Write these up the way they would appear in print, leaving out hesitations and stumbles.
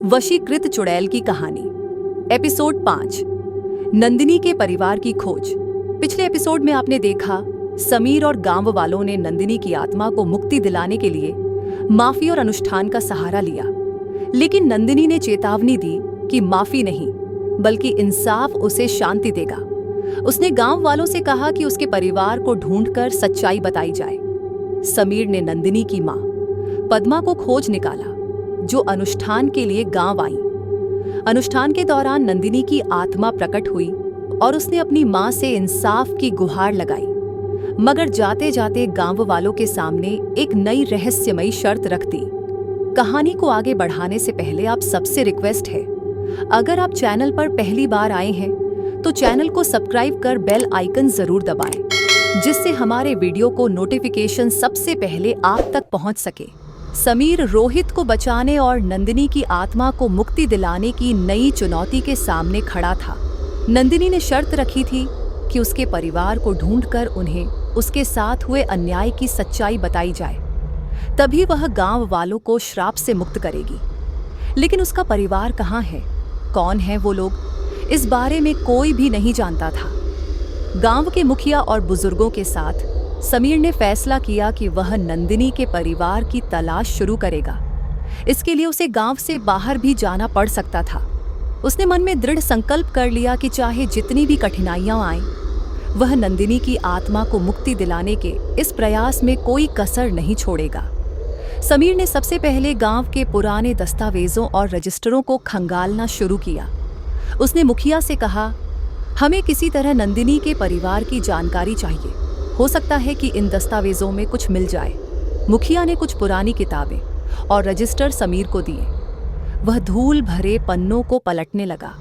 वशीकृत चुड़ैल की कहानी। एपिसोड 5, नंदिनी के परिवार की खोज। पिछले एपिसोड में आपने देखा समीर और गांव वालों ने नंदिनी की आत्मा को मुक्ति दिलाने के लिए माफी और अनुष्ठान का सहारा लिया, लेकिन नंदिनी ने चेतावनी दी कि माफी नहीं बल्कि इंसाफ उसे शांति देगा। उसने गांव वालों से कहा कि उसके परिवार को ढूंढकर सच्चाई बताई जाए। समीर ने नंदिनी की मां पद्मा को खोज निकाला, जो अनुष्ठान के लिए गांव आई। अनुष्ठान के दौरान नंदिनी की आत्मा प्रकट हुई और उसने अपनी मां से इंसाफ की गुहार लगाई, मगर जाते जाते गांव वालों के सामने एक नई रहस्यमयी शर्त रख दी। कहानी को आगे बढ़ाने से पहले आप सबसे रिक्वेस्ट है, अगर आप चैनल पर पहली बार आए हैं तो चैनल को सब्सक्राइब कर बेल आइकन जरूर दबाएं, जिससे हमारे वीडियो को नोटिफिकेशन सबसे पहले आप तक पहुंच सके। समीर रोहित को बचाने और नंदिनी की आत्मा को मुक्ति दिलाने की नई चुनौती के सामने खड़ा था। नंदिनी ने शर्त रखी थी कि उसके परिवार को ढूंढकर उन्हें उसके साथ हुए अन्याय की सच्चाई बताई जाए, तभी वह गांव वालों को श्राप से मुक्त करेगी। लेकिन उसका परिवार कहाँ है, कौन है वो लोग, इस बारे में कोई भी नहीं जानता था। गांव के मुखिया और बुजुर्गों के साथ समीर ने फैसला किया कि वह नंदिनी के परिवार की तलाश शुरू करेगा। इसके लिए उसे गांव से बाहर भी जाना पड़ सकता था। उसने मन में दृढ़ संकल्प कर लिया कि चाहे जितनी भी कठिनाइयां आएं, वह नंदिनी की आत्मा को मुक्ति दिलाने के इस प्रयास में कोई कसर नहीं छोड़ेगा। समीर ने सबसे पहले गांव के पुराने दस्तावेजों और रजिस्टरों को खंगालना शुरू किया। उसने मुखिया से कहा, हमें किसी तरह नंदिनी के परिवार की जानकारी चाहिए, हो सकता है कि इन दस्तावेजों में कुछ मिल जाए। मुखिया ने कुछ पुरानी किताबें और रजिस्टर समीर को दिए। वह धूल भरे पन्नों को पलटने लगा।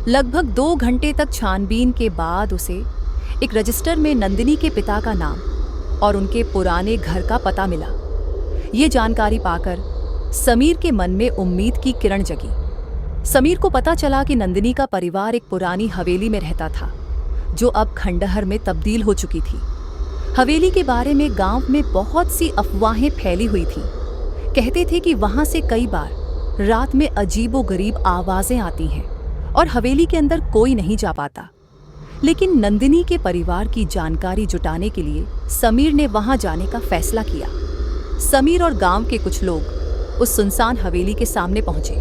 लगभग 2 घंटे तक छानबीन के बाद उसे एक रजिस्टर में नंदिनी के पिता का नाम और उनके पुराने घर का पता मिला। ये जानकारी पाकर समीर के मन में उम्मीद की किरण जगी। समीर को पता चला कि नंदिनी का परिवार एक पुरानी हवेली में रहता था, जो अब खंडहर में तब्दील हो चुकी थी। हवेली के बारे में गांव में बहुत सी अफवाहें फैली हुई थीं। कहते थे कि वहां से कई बार रात में अजीबोगरीब आवाजें आती हैं और हवेली के अंदर कोई नहीं जा पाता। लेकिन नंदिनी के परिवार की जानकारी जुटाने के लिए समीर ने वहां जाने का फैसला किया। समीर और गांव के कुछ लोग उस सुनसान हवेली के सामने पहुंचे।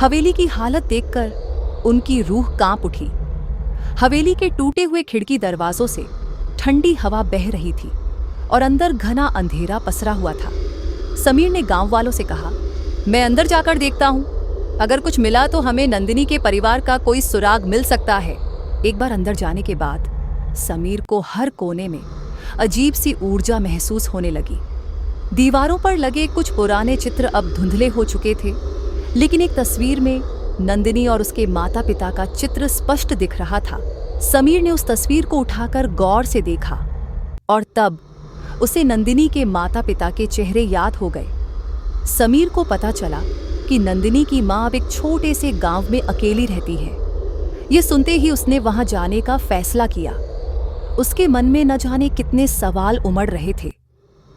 हवेली की हालत देखकर उनकी रूह कांप उठी। हवेली के टूटे हुए खिड़की दरवाजों से ठंडी हवा बह रही थी और अंदर घना अंधेरा पसरा हुआ था। समीर ने गांव वालों से कहा, मैं अंदर जाकर देखता हूं, अगर कुछ मिला तो हमें नंदिनी के परिवार का कोई सुराग मिल सकता है। एक बार अंदर जाने के बाद समीर को हर कोने में अजीब सी ऊर्जा महसूस होने लगी। दीवारों पर लगे कुछ पुराने चित्र अब धुंधले हो चुके थे, लेकिन एक तस्वीर में नंदिनी और उसके माता पिता का चित्र स्पष्ट दिख रहा था। समीर ने उस तस्वीर को उठाकर गौर से देखा और तब उसे नंदिनी के माता पिता के चेहरे याद हो गए। समीर को पता चला कि नंदिनी की मां अब एक छोटे से गांव में अकेली रहती है। ये सुनते ही उसने वहां जाने का फैसला किया। उसके मन में न जाने कितने सवाल उमड़ रहे थे।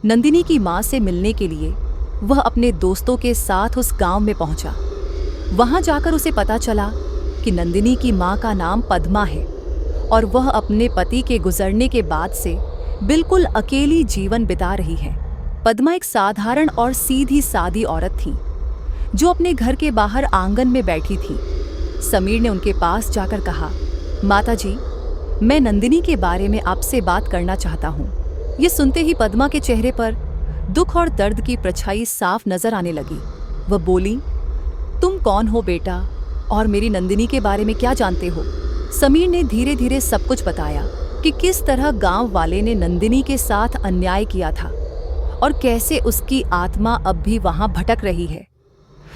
नंदिनी की मां से मिलने के लिए वह अपने दोस्तों के साथ उस गांव में पहुंचा। वहां जाकर उसे पता चला कि नंदिनी की मां का नाम पद्मा है और वह अपने पति के गुजरने के बाद से बिल्कुल अकेली जीवन बिता रही है। पद्मा एक साधारण और सीधी सादी औरत थी, जो अपने घर के बाहर आंगन में बैठी थी। समीर ने उनके पास जाकर कहा, माताजी, मैं नंदिनी के बारे में आपसे बात करना चाहता हूँ। ये सुनते ही पद्मा के चेहरे पर दुख और दर्द की परछाई साफ नजर आने लगी। वह बोली, तुम कौन हो बेटा, और मेरी नंदिनी के बारे में क्या जानते हो? समीर ने धीरे धीरे सब कुछ बताया कि किस तरह गांव वाले ने नंदिनी के साथ अन्याय किया था और कैसे उसकी आत्मा अब भी वहां भटक रही है।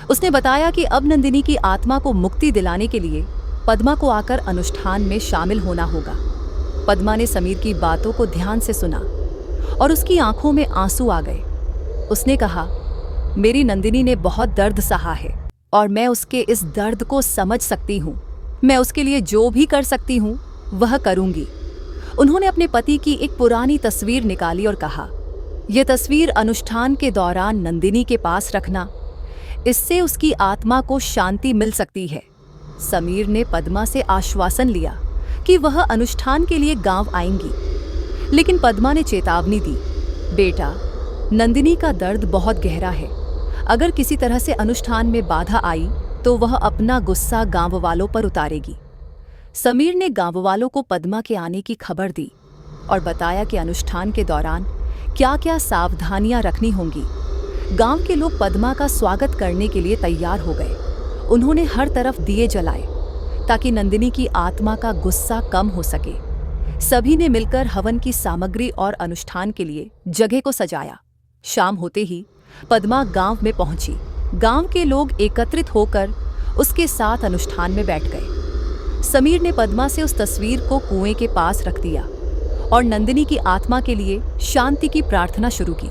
उसने बताया कि अब नंदिनी की आत्मा को मुक्ति दिलाने के लिए पद्मा को आकर अनुष्ठान में शामिल होना होगा। पद्मा ने समीर की बातों को ध्यान से सुना और उसकी आंखों में आंसू आ गए। उसने कहा, मेरी नंदिनी ने बहुत दर्द सहा है और मैं उसके इस दर्द को समझ सकती हूँ। मैं उसके लिए जो भी कर सकती हूँ वह करूँगी। उन्होंने अपने पति की एक पुरानी तस्वीर निकाली और कहा, यह तस्वीर अनुष्ठान के दौरान नंदिनी के पास रखना। इससे उसकी आत्मा को शांति मिल सकती है। समीर ने पद्मा से आश्वासन लिया कि वह अनुष्ठान के लिए गांव आएंगी, लेकिन पद्मा ने चेतावनी दी, बेटा, नंदिनी का दर्द बहुत गहरा है। अगर किसी तरह से अनुष्ठान में बाधा आई तो वह अपना गुस्सा गांव वालों पर उतारेगी। समीर ने गांव वालों को पद्मा के आने की खबर दी और बताया कि अनुष्ठान के दौरान क्या क्या सावधानियां रखनी होंगी। गांव के लोग पद्मा का स्वागत करने के लिए तैयार हो गए। उन्होंने हर तरफ दिए जलाए ताकि नंदिनी की आत्मा का गुस्सा कम हो सके। सभी ने मिलकर हवन की सामग्री और अनुष्ठान के लिए जगह को सजाया। शाम होते ही पद्मा गांव में पहुंची। गांव के लोग एकत्रित होकर उसके साथ अनुष्ठान में बैठ गए। समीर ने पद्मा से उस तस्वीर को कुएं के पास रख दिया और नंदिनी की आत्मा के लिए शांति की प्रार्थना शुरू की।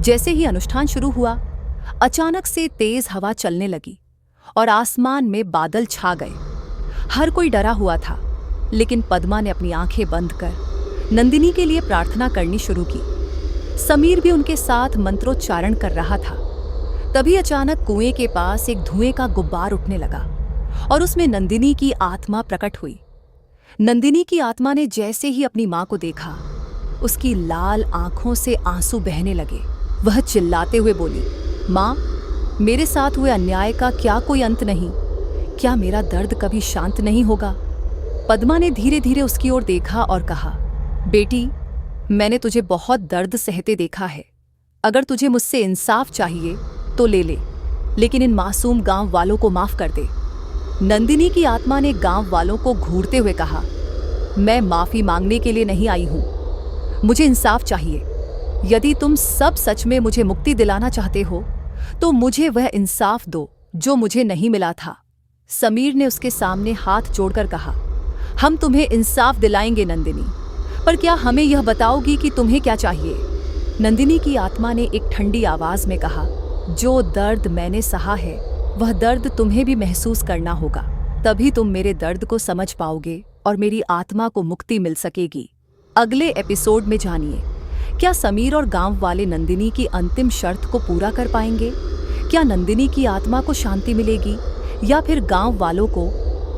जैसे ही अनुष्ठान शुरू हुआ, अचानक से तेज हवा चलने लगी और आसमान में बादल छा गए। हर कोई डरा हुआ था, लेकिन पद्मा ने अपनी आंखें बंद कर नंदिनी के लिए प्रार्थना करनी शुरू की। समीर भी उनके साथ मंत्रोच्चारण कर रहा था। तभी अचानक कुएं के पास एक धुएं का गुब्बार उठने लगा और उसमें नंदिनी की आत्मा प्रकट हुई। नंदिनी की आत्मा ने जैसे ही अपनी मां को देखा, उसकी लाल आंखों से आंसू बहने लगे। वह चिल्लाते हुए बोली, मां, मेरे साथ हुए अन्याय का क्या कोई अंत नहीं? क्या मेरा दर्द कभी शांत नहीं होगा? पद्मा ने धीरे धीरे उसकी ओर देखा और कहा, बेटी, मैंने तुझे बहुत दर्द सहते देखा है। अगर तुझे मुझसे इंसाफ चाहिए तो ले ले, लेकिन इन मासूम गांव वालों को माफ कर दे। नंदिनी की आत्मा ने गांव वालों को घूरते हुए कहा, मैं माफी मांगने के लिए नहीं आई हूं, मुझे इंसाफ चाहिए। यदि तुम सब सच में मुझे मुक्ति दिलाना चाहते हो तो मुझे वह इंसाफ दो जो मुझे नहीं मिला था। समीर ने उसके सामने हाथ जोड़कर कहा, हम तुम्हें इंसाफ दिलाएंगे नंदिनी, पर क्या हमें यह बताओगी कि तुम्हें क्या चाहिए? नंदिनी की आत्मा ने एक ठंडी आवाज में कहा, जो दर्द मैंने सहा है वह दर्द तुम्हें भी महसूस करना होगा। तभी तुम मेरे दर्द को समझ पाओगे और मेरी आत्मा को मुक्ति मिल सकेगी। अगले एपिसोड में जानिए, क्या समीर और गांव वाले नंदिनी की अंतिम शर्त को पूरा कर पाएंगे? क्या नंदिनी की आत्मा को शांति मिलेगी या फिर गांव वालों को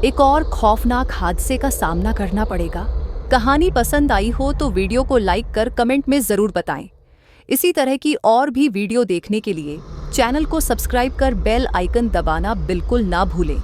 एक और खौफनाक हादसे का सामना करना पड़ेगा? कहानी पसंद आई हो तो वीडियो को लाइक कर कमेंट में ज़रूर बताएं। इसी तरह की और भी वीडियो देखने के लिए चैनल को सब्सक्राइब कर बेल आइकन दबाना बिल्कुल ना भूलें।